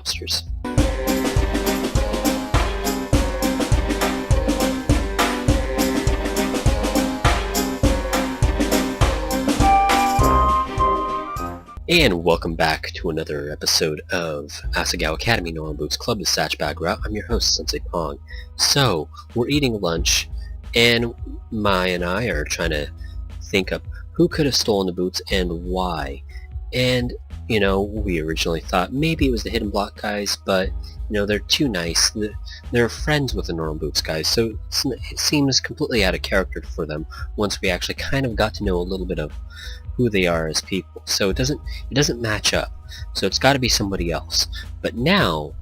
lobsters. And welcome back to another episode of Asagao Academy No One Boots Club, the Satchbag route. I'm your host, Sensei Pong. So, we're eating lunch, and Mai and I are trying to think of who could have stolen the boots and why. And, you know, we originally thought maybe it was the Hidden Block guys, but, you know, they're too nice. They're friends with the Normal Boots guys, so it seems completely out of character for them once we actually kind of got to know a little bit of who they are as people. So it doesn't match up. So it's got to be somebody else. But now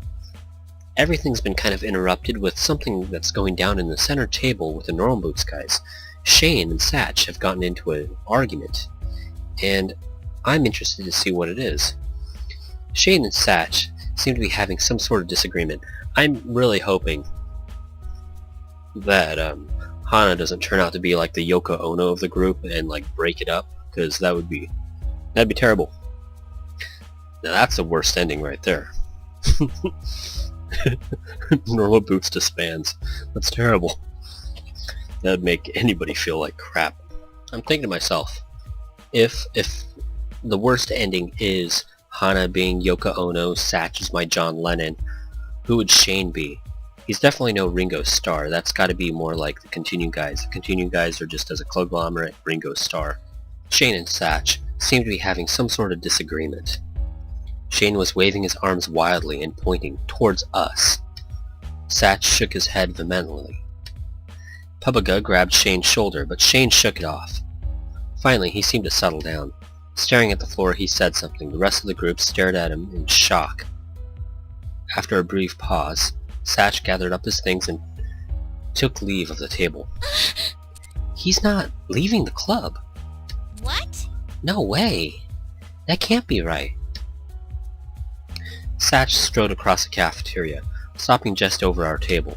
everything's been kind of interrupted with something that's going down in the center table with the Normal Boots guys. Shane and Satch have gotten into an argument, and I'm interested to see what it is. Shane and Satch seem to be having some sort of disagreement. I'm really hoping that Hana doesn't turn out to be like the Yoko Ono of the group and like break it up, because that'd be terrible. Now that's the worst ending right there. Normal Boots disbands. That's terrible. That'd make anybody feel like crap. I'm thinking to myself, if the worst ending is Hana being Yoko Ono, Satch is my John Lennon, who would Shane be? He's definitely no Ringo Starr. That's got to be more like the Continue guys. The Continue guys are just as a conglomerate Ringo Starr. Shane and Satch seem to be having some sort of disagreement. Shane was waving his arms wildly and pointing towards us. Satch shook his head vehemently. Pubaga grabbed Shane's shoulder, but Shane shook it off. Finally, he seemed to settle down. Staring at the floor, he said something. The rest of the group stared at him in shock. After a brief pause, Satch gathered up his things and took leave of the table. He's not leaving the club. What? No way. That can't be right. Satch strode across the cafeteria, stopping just over our table.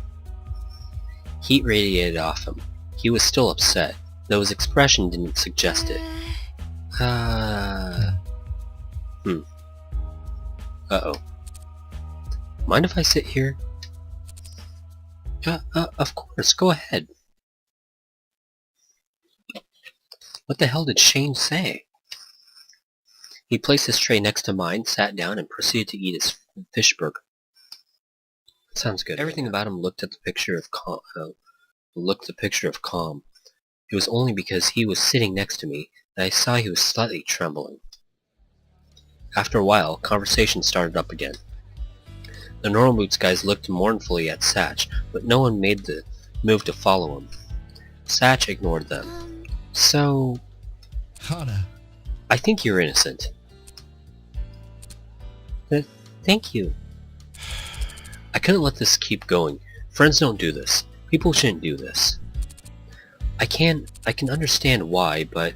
Heat radiated off him. He was still upset, though his expression didn't suggest it. Uh-oh. Mind if I sit here? Of course, go ahead. What the hell did Shane say? He placed his tray next to mine, sat down, and proceeded to eat his fish burger. Sounds good. Everything about him looked the picture of calm. It was only because he was sitting next to me that I saw he was slightly trembling. After a while, conversation started up again. The Normal Boots guys looked mournfully at Satch, but no one made the move to follow him. Satch ignored them. So, Hana, I think you're innocent. Thank you. I couldn't let this keep going. Friends don't do this. People shouldn't do this. I can understand why, but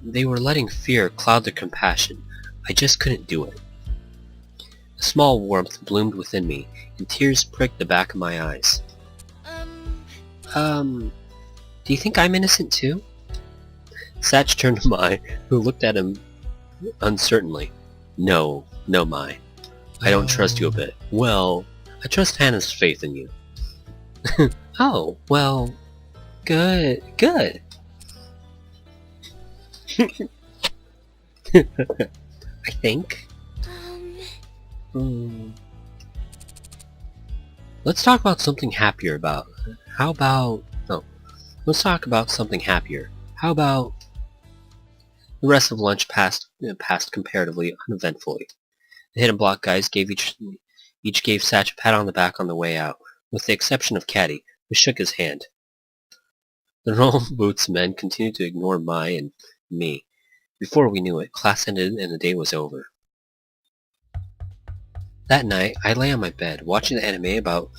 they were letting fear cloud their compassion. I just couldn't do it. A small warmth bloomed within me, and tears pricked the back of my eyes. Do you think I'm innocent too? Satch turned to Mai, who looked at him uncertainly. No, Mai. I don't trust you a bit. Well, I trust Hannah's faith in you. Oh, well, good. I think. Let's talk about something happier let's talk about something happier. How about... The rest of lunch passed comparatively uneventfully. The Hidden Block guys each gave Satch a pat on the back on the way out, with the exception of Caddy, who shook his hand. The Normal Boots men continued to ignore Mai and me. Before we knew it, class ended and the day was over. That night, I lay on my bed, watching the anime about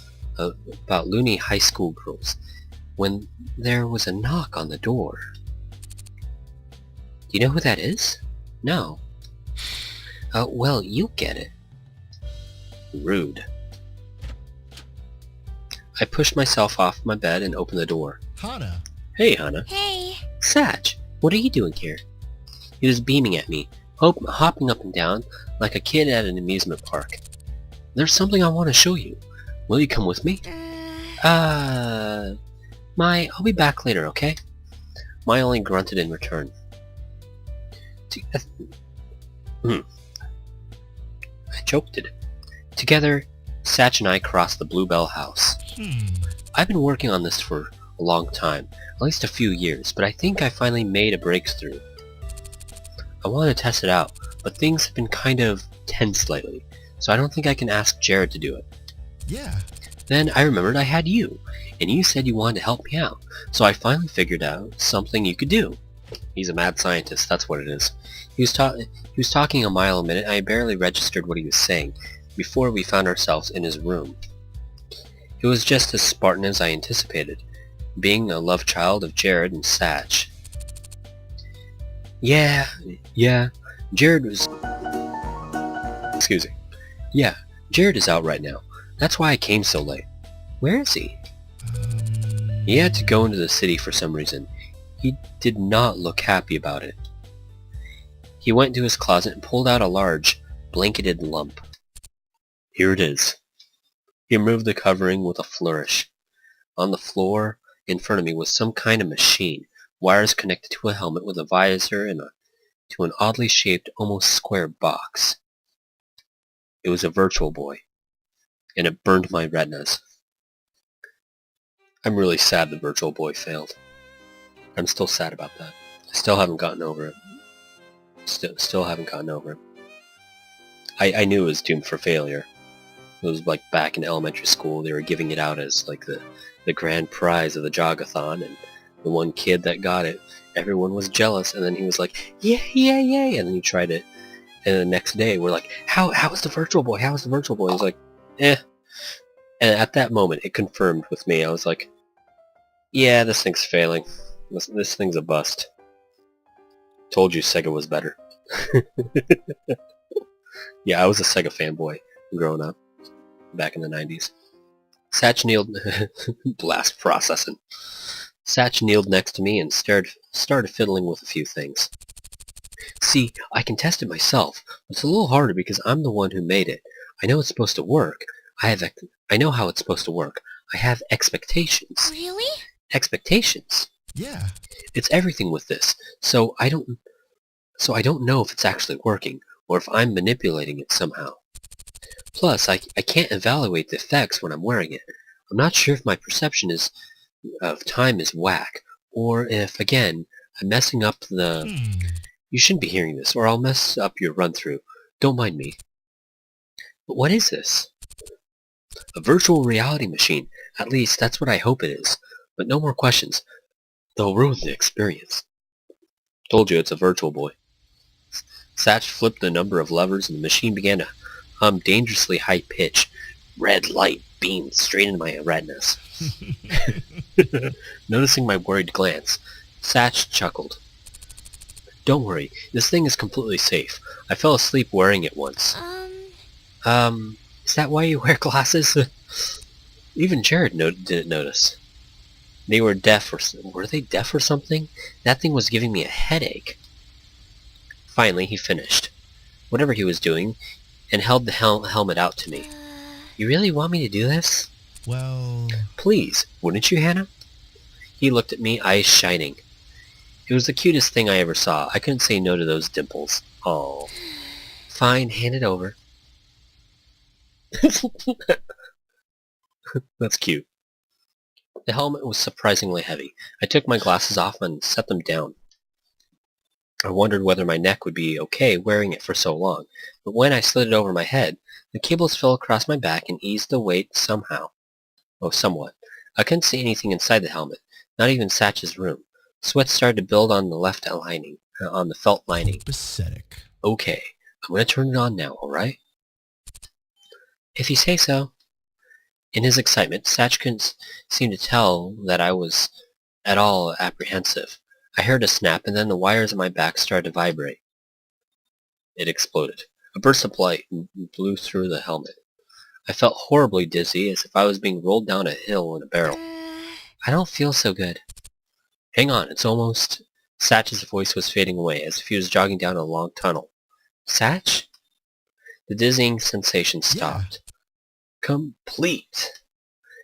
loony high school girls, when there was a knock on the door. Do you know who that is? No. Well, you get it. Rude. I pushed myself off my bed and opened the door. Hana. Hey, Hana. Hey. Satch, what are you doing here? He was beaming at me, hopping up and down like a kid at an amusement park. there's something I want to show you. Will you come with me? I'll be back later, okay? Mai only grunted in return. I choked it. Together, Satch and I crossed the Bluebell house. I've been working on this for a long time, at least a few years, but I think I finally made a breakthrough. I want to test it out, but things have been kind of tense lately, so I don't think I can ask Jared to do it. Yeah. Then I remembered I had you, and you said you wanted to help me out, so I finally figured out something you could do. He's a mad scientist, that's what it is. He was talking a mile a minute, and I barely registered what he was saying before we found ourselves in his room. It was just as Spartan as I anticipated, being a love child of Jared and Satch. Yeah, Jared is out right now. That's why I came so late. Where is he? He had to go into the city for some reason. He did not look happy about it. He went to his closet and pulled out a large, blanketed lump. Here it is. He removed the covering with a flourish. On the floor in front of me was some kind of machine, wires connected to a helmet with a visor and to an oddly shaped, almost square box. It was a Virtual Boy, and it burned my retinas. I'm really sad the Virtual Boy failed. I'm still sad about that. I still haven't gotten over it. Still haven't gotten over it. I knew it was doomed for failure. It was like back in elementary school, they were giving it out as like the grand prize of the jogathon, and the one kid that got it, everyone was jealous, and then he was like, yeah, and then he tried it, and the next day we're like, how is the Virtual Boy? How is the Virtual Boy? He's like, eh. And at that moment, it confirmed with me. I was like, yeah, this thing's failing. This thing's a bust. Told you Sega was better. Yeah, I was a Sega fanboy growing up, back in the 90s. Satch kneeled... blast processing. Satch kneeled next to me and started fiddling with a few things. See, I can test it myself, but it's a little harder because I'm the one who made it. I know it's supposed to work. I know how it's supposed to work. I have expectations. Really? Expectations? Yeah. It's everything with this, so I don't know if it's actually working, or if I'm manipulating it somehow. Plus, I can't evaluate the effects when I'm wearing it. I'm not sure if my perception of time is whack, or if, again, I'm messing up the... You shouldn't be hearing this, or I'll mess up your run-through. Don't mind me. But what is this? A virtual reality machine. At least, that's what I hope it is. But no more questions. They'll ruin the experience. Told you it's a Virtual Boy. Satch flipped a number of levers and the machine began to hum dangerously high pitch. Red light beamed straight into my retinas. Noticing my worried glance, Satch chuckled. Don't worry, this thing is completely safe. I fell asleep wearing it once. Is that why you wear glasses? Even Jared didn't notice. They were deaf were they deaf or something? That thing was giving me a headache. Finally, he finished whatever he was doing and held the helmet out to me. You really want me to do this? Well... Please, wouldn't you, Hannah? He looked at me, eyes shining. It was the cutest thing I ever saw. I couldn't say no to those dimples. Oh. Fine, hand it over. That's cute. The helmet was surprisingly heavy. I took my glasses off and set them down. I wondered whether my neck would be okay wearing it for so long, but when I slid it over my head, the cables fell across my back and eased the weight somehow. Oh, somewhat. I couldn't see anything inside the helmet, not even Satch's room. Sweat started to build on the felt lining. Pathetic. Okay, I'm going to turn it on now, alright? If you say so. In his excitement, Satch couldn't seem to tell that I was at all apprehensive. I heard a snap, and then the wires on my back started to vibrate. It exploded. A burst of light blew through the helmet. I felt horribly dizzy, as if I was being rolled down a hill in a barrel. I don't feel so good. Hang on, it's almost... Satch's voice was fading away, as if he was jogging down a long tunnel. Satch? The dizzying sensation stopped. Complete.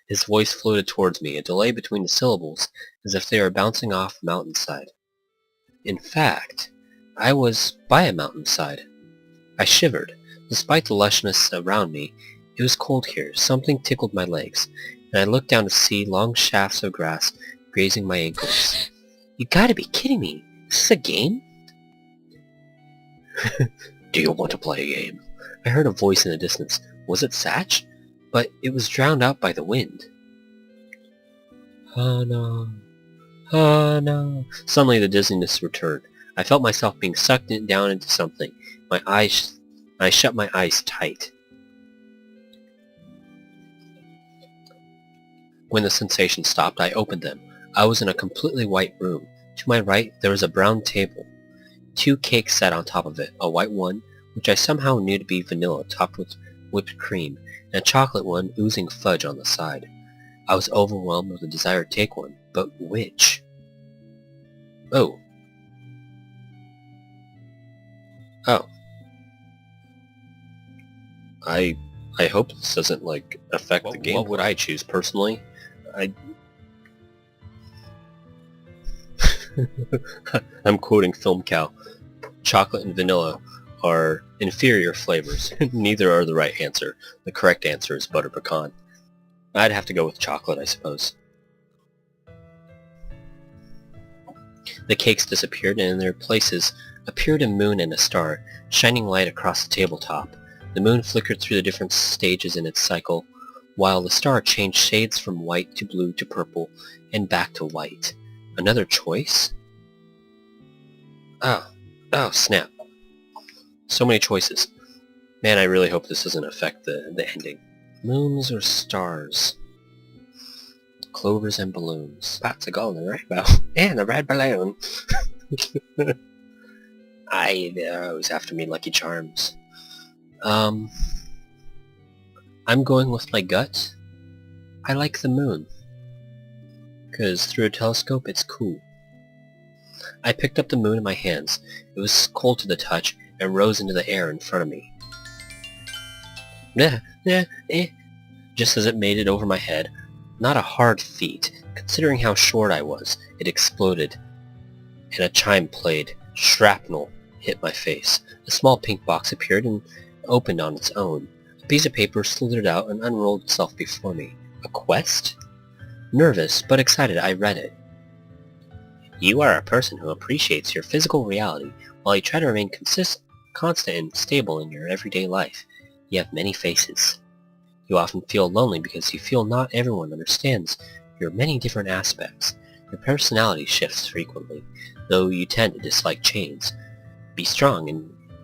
His voice floated towards me, a delay between the syllables, as if they were bouncing off a mountainside. In fact, I was by a mountainside. I shivered. Despite the lushness around me, it was cold here. Something tickled my legs, and I looked down to see long shafts of grass grazing my ankles. You gotta be kidding me. Is this a game? Do you want to play a game? I heard a voice in the distance. Was it Satch? But it was drowned out by the wind. Oh no. Oh no. Suddenly the dizziness returned. I felt myself being sucked down into something. I shut my eyes tight. When the sensation stopped, I opened them. I was in a completely white room. To my right, there was a brown table. 2 cakes sat on top of it, a white one, which I somehow knew to be vanilla, topped with whipped cream, and a chocolate one oozing fudge on the side. I was overwhelmed with a desire to take one, but which? Oh. Oh. I hope this doesn't, affect the game. What would I choose, personally? I'm quoting Film Cow. Chocolate and vanilla are inferior flavors. Neither are the right answer. The correct answer is butter pecan. I'd have to go with chocolate, I suppose. The cakes disappeared, and in their places appeared a moon and a star, shining light across the tabletop. The moon flickered through the different stages in its cycle, while the star changed shades from white to blue to purple, and back to white. Another choice? Oh, snap. So many choices. Man, I really hope this doesn't affect the ending. Moons or stars? Clovers and balloons. Pots of gold and a rainbow. And a red balloon. They're always after me, Lucky Charms. I'm going with my gut. I like the moon. 'Cause through a telescope, it's cool. I picked up the moon in my hands. It was cold to the touch and rose into the air in front of me. Just as it made it over my head, not a hard feat, considering how short I was, it exploded, and a chime played. Shrapnel hit my face. A small pink box appeared and opened on its own. A piece of paper slithered out and unrolled itself before me. A quest? Nervous, but excited, I read it. You are a person who appreciates your physical reality while you try to remain constant and stable in your everyday life. You have many faces. You often feel lonely because you feel not everyone understands your many different aspects. Your personality shifts frequently, though you tend to dislike change. Be strong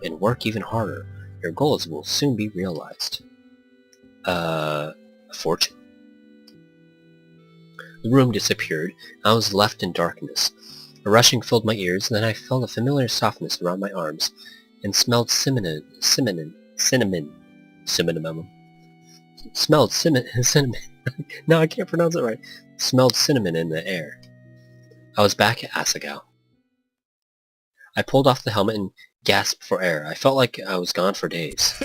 and work even harder. Your goals will soon be realized. A fortune? The room disappeared. I was left in darkness. A rushing filled my ears, and then I felt a familiar softness around my arms, and smelled cinnamon. No, I can't pronounce it right. Smelled cinnamon in the air. I was back at Asagao. I pulled off the helmet and gasped for air. I felt like I was gone for days.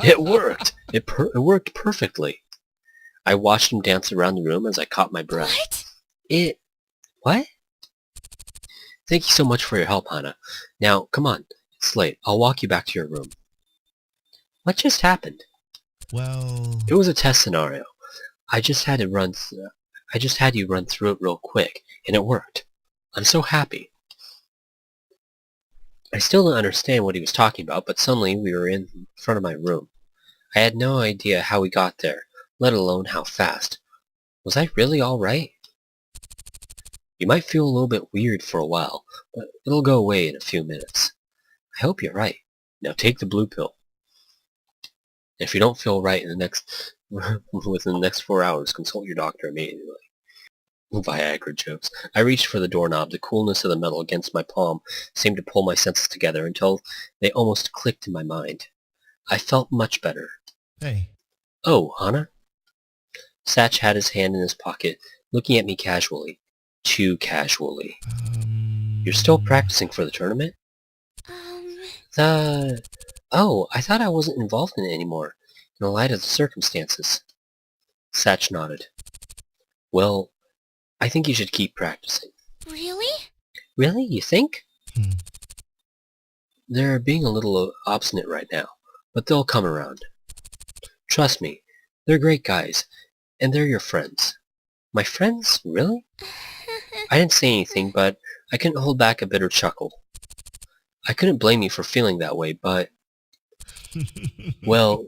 It worked! It worked perfectly. I watched him dance around the room as I caught my breath. What? What? Thank you so much for your help, Hana. Now, come on. It's late. I'll walk you back to your room. What just happened? Well... It was a test scenario. I just had you run through it real quick, and it worked. I'm so happy. I still don't understand what he was talking about, but suddenly we were in front of my room. I had no idea how we got there, let alone how fast. Was I really alright? You might feel a little bit weird for a while, but it'll go away in a few minutes. I hope you're right. Now take the blue pill. If you don't feel right within the next 4 hours, consult your doctor immediately. Viagra jokes. I reached for the doorknob. The coolness of the metal against my palm seemed to pull my senses together until they almost clicked in my mind. I felt much better. Hey. Oh, Hana? Satch had his hand in his pocket, looking at me casually. Too casually. You're still practicing for the tournament? Um... Oh, I thought I wasn't involved in it anymore. in the light of the circumstances. Satch nodded. Well, I think you should keep practicing. Really? Really? You think? Hmm. They're being a little obstinate right now, but they'll come around. Trust me, they're great guys, and they're your friends. My friends? Really? I didn't say anything, but I couldn't hold back a bitter chuckle. I couldn't blame you for feeling that way, but... Well,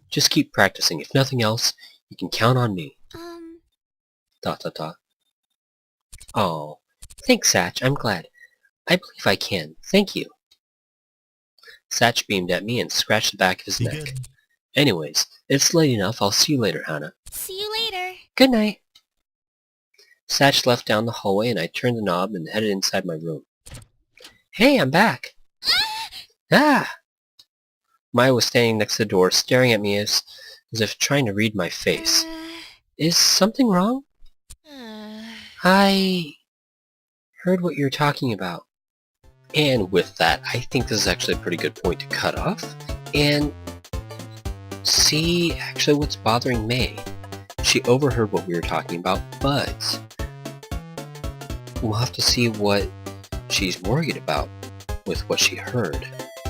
just keep practicing. If nothing else, you can count on me. ... Oh, thanks, Satch. I'm glad. I believe I can. Thank you. Satch beamed at me and scratched the back of his Be neck. good. Anyways, it's late enough. I'll see you later, Hannah. See you later. Good night. Satch left down the hallway and I turned the knob and headed inside my room. Hey, I'm back! Ah! Maya was standing next to the door, staring at me as if trying to read my face. Is something wrong? I heard what you're talking about. And with that, I think this is actually a pretty good point to cut off and see actually what's bothering May. She overheard what we were talking about, but we'll have to see what she's worried about with what she heard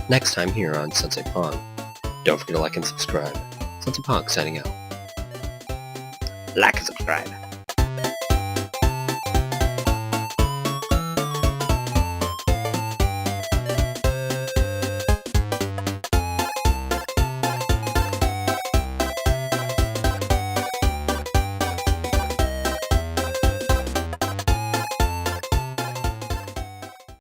next time here on Sensei Pong. Don't forget to like and subscribe. Sensei Pong signing out. Like and subscribe.